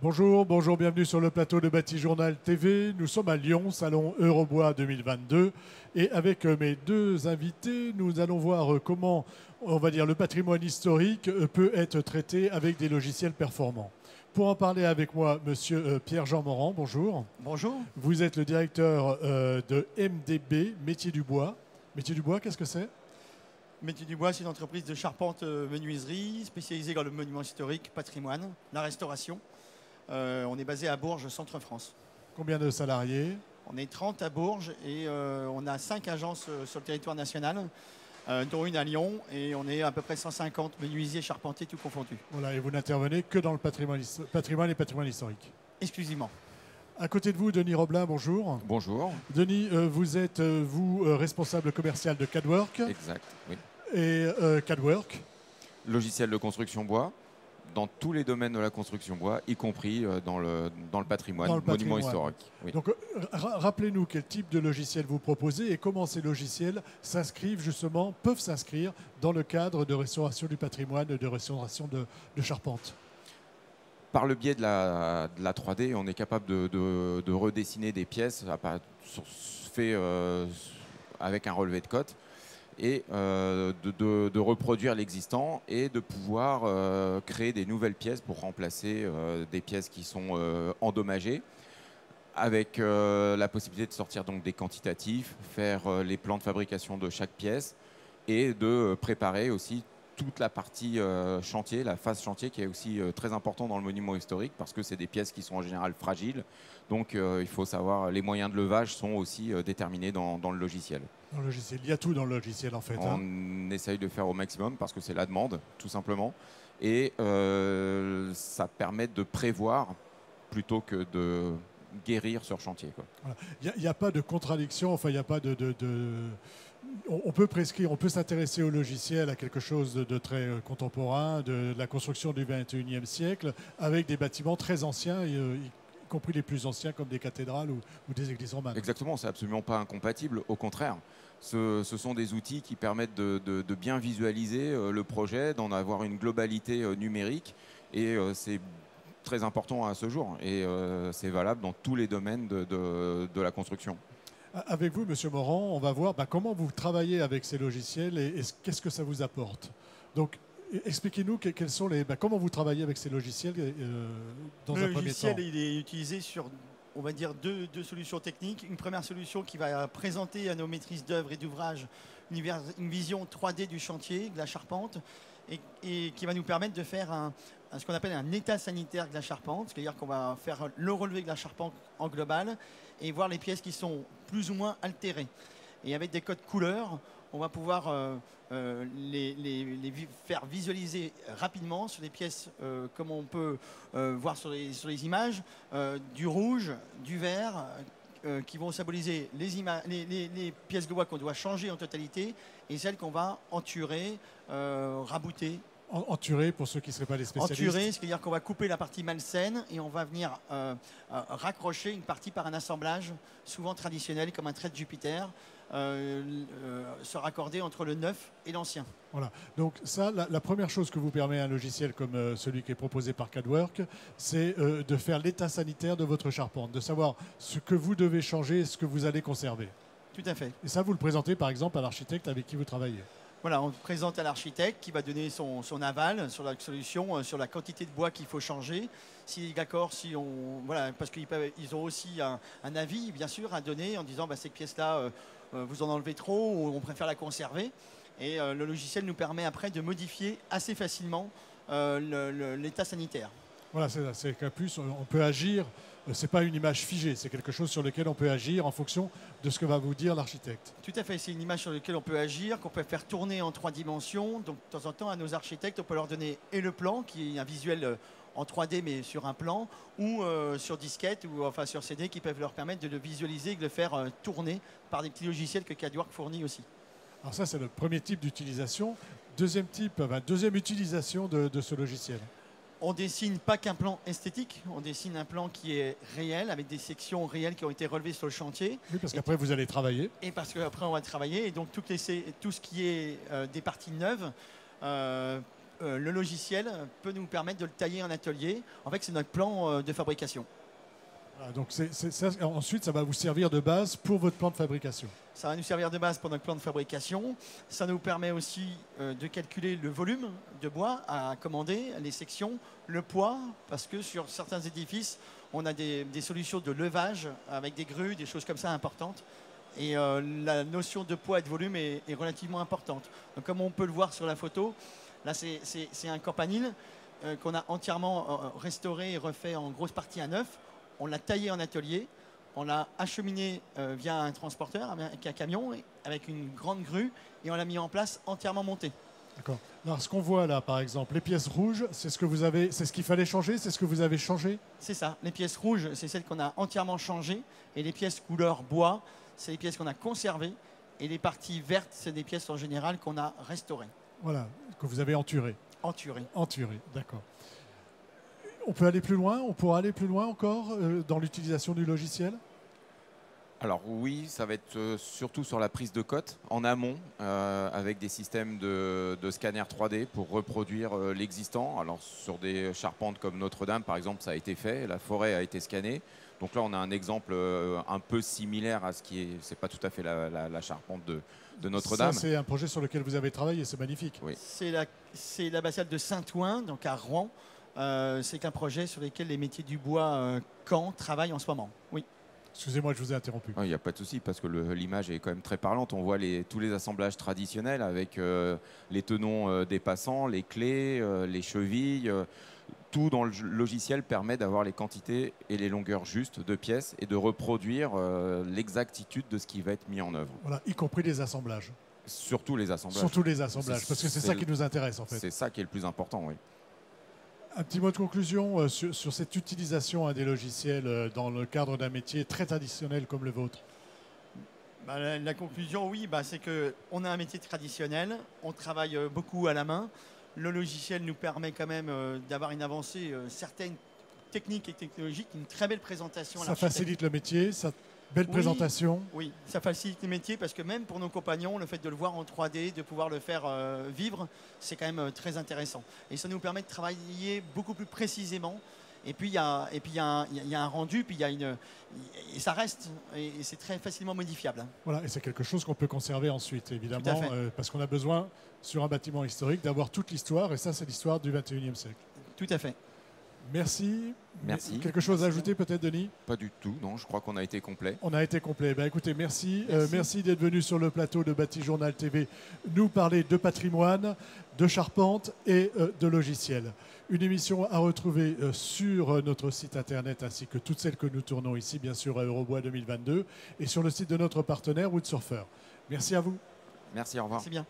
Bonjour, bonjour, bienvenue sur le plateau de Bâti-Journal TV. Nous sommes à Lyon, salon Eurobois 2022. Et avec mes deux invités, nous allons voir comment, on va dire, le patrimoine historique peut être traité avec des logiciels performants. Pour en parler avec moi, monsieur Pierre-Jean Morand, bonjour. Bonjour. Vous êtes le directeur de MDB, Métier du Bois. Métier du Bois, qu'est-ce que c'est? Métier du Bois, c'est une entreprise de charpente menuiserie spécialisée dans le monument historique, patrimoine, la restauration. On est basé à Bourges, centre-France. Combien de salariés? On est 30 à Bourges et on a 5 agences sur le territoire national, dont une à Lyon. Et on est à peu près 150 menuisiers charpentiers, tout confondus. Voilà, et vous n'intervenez que dans le patrimoine et patrimoine historique. Exclusivement. À côté de vous, Denis Roblin, bonjour. Bonjour. Denis, vous êtes, responsable commercial de CADWork. Exact, oui. Et CADWork, Logiciel de construction bois, dans tous les domaines de la construction bois, y compris dans le patrimoine, Dans le monument patrimoine. historique. Oui. donc rappelez-nous quel type de logiciel vous proposez et comment ces logiciels s'inscrivent justement, peuvent s'inscrire dans le cadre de restauration du patrimoine, de restauration de charpente. Par le biais de la 3D, on est capable de redessiner des pièces fait avec un relevé de cote et de reproduire l'existant et de pouvoir créer des nouvelles pièces pour remplacer des pièces qui sont endommagées, avec la possibilité de sortir donc des quantitatifs, faire les plans de fabrication de chaque pièce et de préparer aussi toute la partie chantier, la phase chantier qui est aussi très important dans le monument historique parce que c'est des pièces qui sont en général fragiles. Donc il faut savoir, les moyens de levage sont aussi déterminés dans le logiciel. Dans le logiciel, il y a tout dans le logiciel en fait. On essaye de faire au maximum parce que c'est la demande, tout simplement. Et ça permet de prévoir plutôt que de guérir sur chantier, quoi. Voilà. Il n'y a pas de contradiction, enfin il n'y a pas On peut prescrire, on peut s'intéresser au logiciel, à quelque chose de très contemporain, de la construction du XXIe siècle, avec des bâtiments très anciens, y compris les plus anciens comme des cathédrales ou des églises romanes. Exactement, c'est absolument pas incompatible, au contraire. Ce sont des outils qui permettent de bien visualiser le projet, d'en avoir une globalité numérique et c'est très important à ce jour et c'est valable dans tous les domaines de la construction. Avec vous, Monsieur Morand, on va voir comment vous travaillez avec ces logiciels et qu'est-ce que ça vous apporte. Donc, expliquez-nous quels sont comment vous travaillez avec ces logiciels dans un premier temps. Le logiciel, il est utilisé sur, on va dire, deux solutions techniques. Une première solution qui va présenter à nos maîtrises d'œuvre et d'ouvrage une vision 3D du chantier, de la charpente, et qui va nous permettre de faire ce qu'on appelle un état sanitaire de la charpente, c'est-à-dire qu'on va faire le relevé de la charpente en global et voir les pièces qui sont plus ou moins altérées. Et avec des codes couleurs, on va pouvoir les faire visualiser rapidement sur des pièces comme on peut voir sur les images, du rouge, du vert, qui vont symboliser les pièces de bois qu'on doit changer en totalité et celles qu'on va enturer, rabouter. Enturer, pour ceux qui ne seraient pas des spécialistes. Enturer, c'est-à-dire qu'on va couper la partie malsaine et on va venir raccrocher une partie par un assemblage, souvent traditionnel, comme un trait de Jupiter, se raccorder entre le neuf et l'ancien. Voilà. Donc ça, la première chose que vous permet un logiciel comme celui qui est proposé par CADWork, c'est de faire l'état sanitaire de votre charpente, de savoir ce que vous devez changer et ce que vous allez conserver. Tout à fait. Et ça, vous le présentez par exemple à l'architecte avec qui vous travaillez. Voilà, on présente à l'architecte qui va donner son aval sur la solution, sur la quantité de bois qu'il faut changer. S'il est d'accord, voilà, parce qu'ils ont aussi un avis, bien sûr, à donner en disant cette pièce-là, vous en enlevez trop ou on préfère la conserver. Et le logiciel nous permet après de modifier assez facilement l'état sanitaire. Voilà, c'est qu'en plus, on peut agir. Ce n'est pas une image figée, c'est quelque chose sur lequel on peut agir en fonction de ce que va vous dire l'architecte. Tout à fait, c'est une image sur laquelle on peut agir, qu'on peut faire tourner en 3 dimensions. Donc de temps en temps, à nos architectes, on peut leur donner le plan, qui est un visuel en 3D mais sur un plan, ou sur disquette, ou enfin sur CD, qui peuvent leur permettre de le visualiser et de le faire tourner par des petits logiciels que CADWork fournit aussi. Alors ça, c'est le premier type d'utilisation. Deuxième utilisation de ce logiciel. On dessine pas qu'un plan esthétique, on dessine un plan qui est réel, avec des sections réelles qui ont été relevées sur le chantier. Oui, parce qu'après, vous allez travailler. Et parce qu'après, on va travailler. Et donc, tout ce qui est des parties neuves le logiciel peut nous permettre de le tailler en atelier. En fait, c'est notre plan de fabrication. Voilà, donc ensuite, ça va vous servir de base pour votre plan de fabrication. Ça va nous servir de base pour notre plan de fabrication. Ça nous permet aussi de calculer le volume de bois à commander, les sections, le poids, parce que sur certains édifices, on a des solutions de levage avec des grues, des choses comme ça importantes. Et la notion de poids et de volume est relativement importante. Donc, comme on peut le voir sur la photo, là, c'est un campanile qu'on a entièrement restauré et refait en grosse partie à neuf. On l'a taillé en atelier, on l'a acheminé via un transporteur, avec un camion, avec une grande grue, et on l'a mis en place entièrement monté. D'accord. Alors, ce qu'on voit là, par exemple, les pièces rouges, c'est ce qu'il fallait changer, c'est ce que vous avez changé? C'est ça. Les pièces rouges, c'est celles qu'on a entièrement changées, et les pièces couleur bois, c'est les pièces qu'on a conservées, et les parties vertes, c'est des pièces en général qu'on a restaurées. Voilà, que vous avez enturées. Enturées. Enturées, d'accord. On peut aller plus loin, on pourra aller plus loin encore dans l'utilisation du logiciel? Alors oui, ça va être surtout sur la prise de cote en amont, avec des systèmes de scanner 3D pour reproduire l'existant. Alors sur des charpentes comme Notre-Dame, par exemple, ça a été fait, la forêt a été scannée. Donc là, on a un exemple un peu similaire à ce qui est, c'est pas tout à fait la charpente de Notre-Dame. Ça, c'est un projet sur lequel vous avez travaillé, c'est magnifique. Oui. C'est l'abbatiale de Saint-Ouen, donc à Rouen. C'est un projet sur lequel les métiers du bois Caen travaillent en ce moment. Oui. Excusez-moi, je vous ai interrompu. Il n'y a pas de souci, parce que l'image est quand même très parlante. On voit tous les assemblages traditionnels avec les tenons dépassants, les clés, les chevilles. Tout dans le logiciel permet d'avoir les quantités et les longueurs justes de pièces et de reproduire l'exactitude de ce qui va être mis en œuvre. Voilà, y compris les assemblages. Surtout les assemblages. Surtout les assemblages, parce que c'est ça qui nous intéresse en fait. C'est ça qui est le plus important, oui. Un petit mot de conclusion sur cette utilisation des logiciels dans le cadre d'un métier très traditionnel comme le vôtre. La conclusion, oui, c'est qu'on a un métier traditionnel, on travaille beaucoup à la main. Le logiciel nous permet quand même d'avoir une avancée certaine technique et technologique, une très belle présentation. Ça facilite le métier, belle présentation. Oui, ça facilite le métier parce que même pour nos compagnons, le fait de le voir en 3D, de pouvoir le faire vivre, c'est quand même très intéressant. Et ça nous permet de travailler beaucoup plus précisément. Et puis il y a un rendu, puis et ça reste, et c'est très facilement modifiable. Voilà, et c'est quelque chose qu'on peut conserver ensuite, évidemment, parce qu'on a besoin, sur un bâtiment historique, d'avoir toute l'histoire, et ça, c'est l'histoire du 21e siècle. Tout à fait. Merci. Merci. Quelque chose à ajouter peut-être, Denis? Pas du tout, non, je crois qu'on a été complet. On a été complet. Écoutez, merci. Merci d'être venu sur le plateau de Bâti-Journal TV nous parler de patrimoine, de charpente et de logiciels. Une émission à retrouver sur notre site internet ainsi que toutes celles que nous tournons ici, bien sûr, à Eurobois 2022 et sur le site de notre partenaire Woodsurfer. Merci à vous. Merci, au revoir. C'est bien.